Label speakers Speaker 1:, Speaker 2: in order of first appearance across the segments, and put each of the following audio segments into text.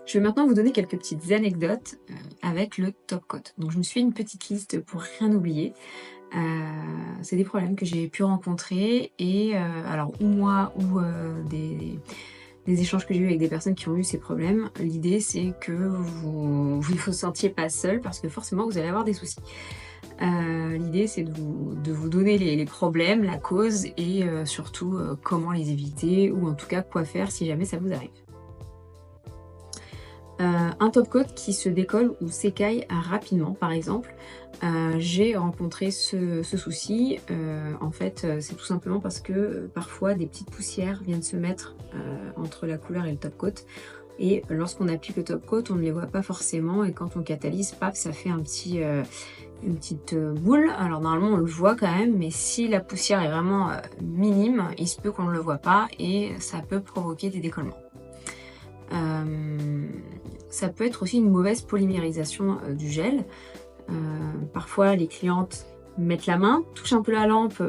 Speaker 1: Je vais maintenant vous donner quelques petites anecdotes avec le top coat. Donc je me suis fait une petite liste pour rien oublier. Heu, c'est des problèmes que j'ai pu rencontrer et alors ou moi ou des échanges que j'ai eus avec des personnes qui ont eu ces problèmes. L'idée c'est que vous vous sentiez pas seul parce que forcément vous allez avoir des soucis. L'idée c'est de vous donner les problèmes, la cause et surtout, comment les éviter ou en tout cas quoi faire si jamais ça vous arrive. Un top coat qui se décolle ou s'écaille rapidement, par exemple. J'ai rencontré ce souci, en fait, c'est tout simplement parce que, parfois des petites poussières viennent se mettre, entre la couleur et le top coat et lorsqu'on applique le top coat, on ne les voit pas forcément et quand on catalyse, paf, ça fait une petite, boule. Alors normalement, on le voit quand même, mais si la poussière est vraiment, minime, il se peut qu'on ne le voit pas et ça peut provoquer des décollements. Hem, Ça peut être aussi une mauvaise polymérisation, du gel. Heu, Parfois les clientes mettent la main, touchent un peu la lampe,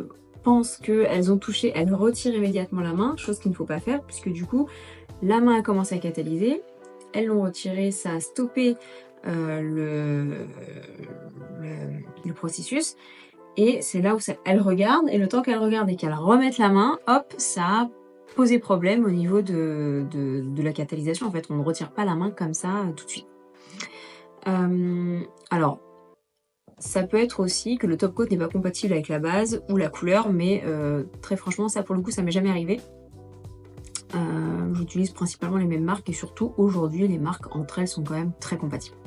Speaker 1: pensent qu'elles ont touché, elles retirent immédiatement la main, chose qu'il ne faut pas faire puisque du coup, la main a commencé à catalyser, elles l'ont retiré, ça a stoppé, le processus et c'est là où ça elles regardent et le temps qu'elles regardent et qu'elles remettent la main, hop, ça a posé problème au niveau de la catalysation. En fait, on ne retire pas la main comme ça, tout de suite. Alors, ça peut être aussi que le top coat n'est pas compatible avec la base ou la couleur, mais très franchement, ça pour le coup, ça m'est jamais arrivé. J'utilise principalement les mêmes marques et surtout aujourd'hui, les marques entre elles sont quand même très compatibles.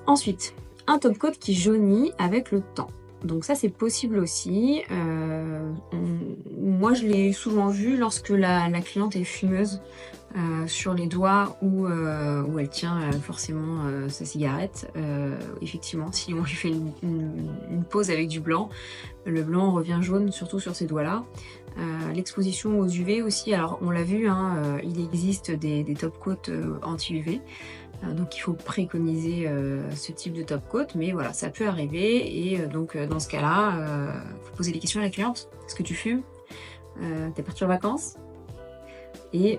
Speaker 1: Ensuite, un top coat qui jaunit avec le temps. Donc ça, c'est possible aussi. Moi, je l'ai souvent vu lorsque la cliente est fumeuse sur les doigts où elle tient forcément sa cigarette. Effectivement, si on lui fait une pause avec du blanc, le blanc revient jaune, surtout sur ces doigts-là. L'exposition aux UV aussi, alors on l'a vu, hein, il existe des top coats anti-UV. Donc il faut préconiser ce type de top coat, mais voilà, ça peut arriver et donc dans ce cas-là, faut poser des questions à la cliente. Est-ce que tu fumes? Tu es partie en vacances? Et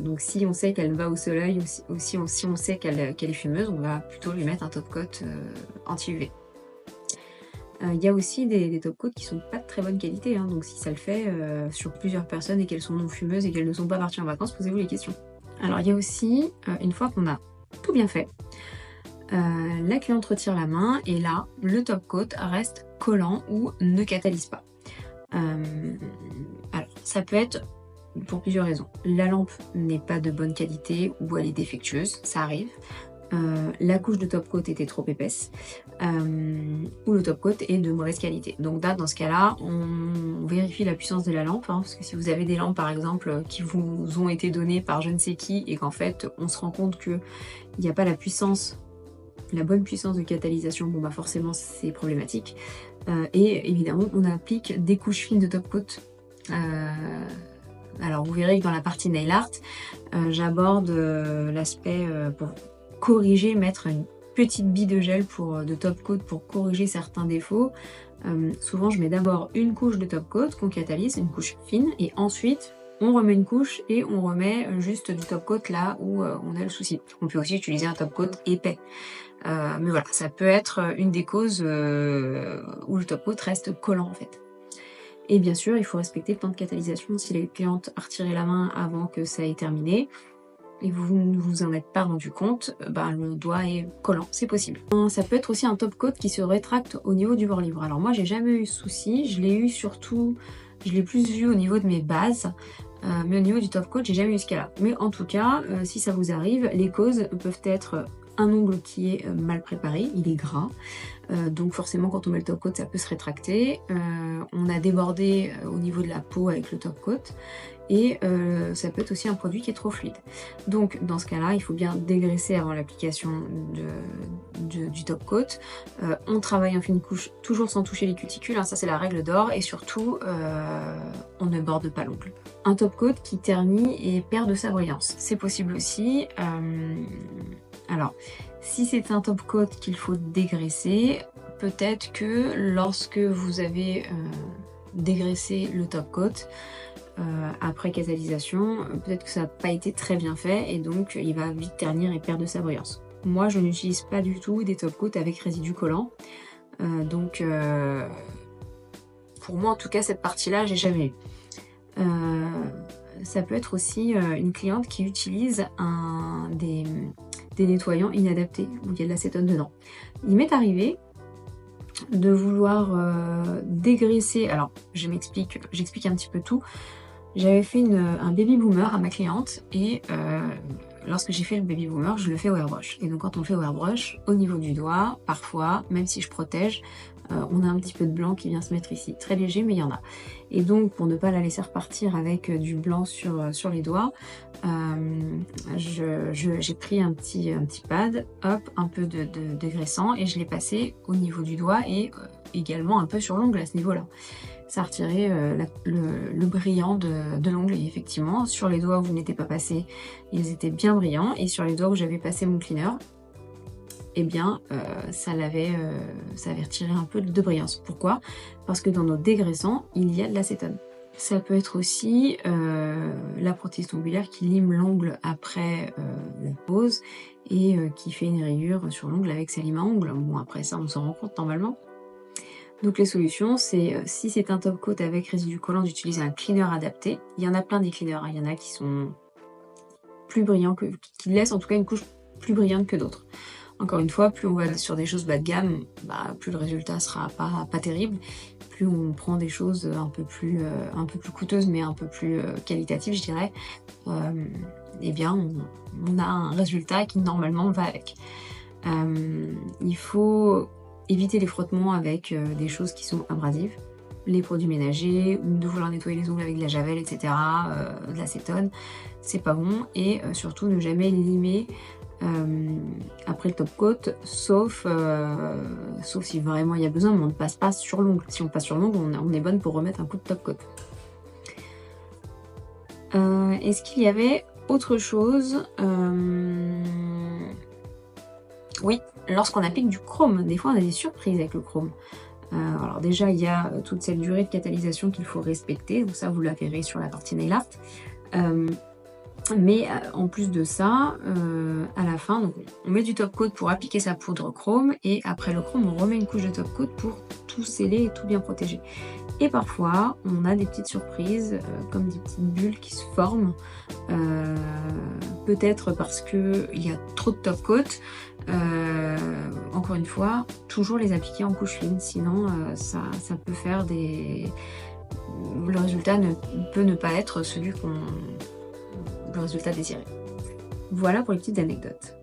Speaker 1: donc si on sait qu'elle va au soleil ou si on sait qu'elle est fumeuse, on va plutôt lui mettre un top coat anti-UV. Il y a aussi des top coats qui sont pas de très bonne qualité, hein, donc si ça le fait sur plusieurs personnes et qu'elles sont non fumeuses et qu'elles ne sont pas parties en vacances, posez-vous les questions. Alors il y a aussi, une fois qu'on a tout bien fait, la cliente retire la main et là, le top coat reste collant ou ne catalyse pas. Alors ça peut être pour plusieurs raisons. La lampe n'est pas de bonne qualité ou elle est défectueuse, ça arrive. La couche de top coat était trop épaisse, ou le top coat est de mauvaise qualité. Donc là, dans ce cas-là, on vérifie la puissance de la lampe, hein, parce que si vous avez des lampes par exemple qui vous ont été données par je ne sais qui et qu'en fait on se rend compte qu'il n'y a pas la bonne puissance de catalysation, bon bah forcément c'est problématique. Et évidemment on applique des couches fines de top coat. Alors vous verrez que dans la partie nail art, j'aborde l'aspect pour corriger, mettre une petite bille de gel de top coat pour corriger certains défauts. Souvent je mets d'abord une couche de top coat qu'on catalyse, une couche fine, et ensuite on remet une couche et on remet juste du top coat là où on a le souci. On peut aussi utiliser un top coat épais. Mais voilà, ça peut être une des causes où le top coat reste collant en fait. Et bien sûr, il faut respecter le temps de catalysation. Si la cliente a retiré la main avant que ça ait terminé et que vous ne vous en êtes pas rendu compte, le doigt est collant, c'est possible. Ça peut être aussi un top coat qui se rétracte au niveau du bord-livre. Alors moi, j'ai jamais eu ce souci, je l'ai plus vu au niveau de mes bases, mais au niveau du top coat, j'ai jamais eu ce cas-là. Mais en tout cas, si ça vous arrive, les causes peuvent être un ongle qui est mal préparé, il est gras, donc forcément quand on met le top coat ça peut se rétracter, on a débordé au niveau de la peau avec le top coat et ça peut être aussi un produit qui est trop fluide. Donc dans ce cas-là, il faut bien dégraisser avant l'application du top coat. On travaille en fine couche, toujours sans toucher les cuticules, hein, ça c'est la règle d'or, et surtout on ne borde pas l'ongle. Un top coat qui ternit et perd de sa brillance, c'est possible aussi. Alors, si c'est un top coat qu'il faut dégraisser, peut-être que lorsque vous avez dégraissé le top coat, après catalysation, peut-être que ça n'a pas été très bien fait et donc il va vite ternir et perdre de sa brillance. Moi, je n'utilise pas du tout des top coats avec résidus collants, donc pour moi en tout cas cette partie-là, j'ai jamais eu. Ça peut être aussi une cliente qui utilise des nettoyants inadaptés où il y a de l'acétone dedans. Il m'est arrivé de vouloir dégraisser, alors j'explique un petit peu tout. J'avais fait un baby boomer à ma cliente et lorsque j'ai fait le baby boomer, je le fais au airbrush. Et donc quand on le fait au airbrush, au niveau du doigt, parfois, même si je protège, on a un petit peu de blanc qui vient se mettre ici. Très léger, mais il y en a. Et donc pour ne pas la laisser repartir avec du blanc sur les doigts, j'ai pris un petit pad, hop, un peu de dégraissant et je l'ai passé au niveau du doigt et également un peu sur l'ongle à ce niveau-là. Ça a retiré le brillant de l'ongle et effectivement sur les doigts où vous n'étiez pas passé, ils étaient bien brillants et sur les doigts où j'avais passé mon cleaner, eh bien ça avait retiré un peu de brillance. Pourquoi? Parce que dans nos dégraissants, il y a de l'acétone. Ça peut être aussi la prothèse ongulaire qui lime l'ongle après la pose et qui fait une rayure sur l'ongle avec ses limes à ongles. Bon, après ça, on s'en rend compte normalement. Donc les solutions, c'est si c'est un top coat avec résidu collant, d'utiliser un cleaner adapté. Il y en a plein des cleaners, hein. Il y en a qui sont plus brillants, qui laissent en tout cas une couche plus brillante que d'autres. Encore une fois, plus on va sur des choses bas de gamme, plus le résultat sera pas terrible. Plus on prend des choses un peu plus coûteuses, mais un peu plus qualitatives, je dirais, eh bien, on a un résultat qui normalement va avec. Il faut éviter les frottements avec des choses qui sont abrasives, les produits ménagers, ou de vouloir nettoyer les ongles avec de la javel, etc., de l'acétone, c'est pas bon. Et surtout ne jamais limer après le top coat, sauf si vraiment il y a besoin, mais on ne passe pas sur l'ongle. Si on passe sur l'ongle, on est bonne pour remettre un coup de top coat. Est-ce qu'il y avait autre chose? Oui, lorsqu'on applique du chrome, des fois on a des surprises avec le chrome. Alors déjà, il y a toute cette durée de catalysation qu'il faut respecter, donc ça vous la verrez sur la partie nail art. Mais en plus de ça, à la fin, donc, on met du top coat pour appliquer sa poudre chrome et après le chrome, on remet une couche de top coat pour tout sceller et tout bien protéger. Et parfois, on a des petites surprises, comme des petites bulles qui se forment, peut-être parce qu'il y a trop de top coat. Encore une fois, toujours les appliquer en couche fine, sinon ça peut faire des... Le résultat peut ne pas être celui le résultat désiré. Voilà pour les petites anecdotes.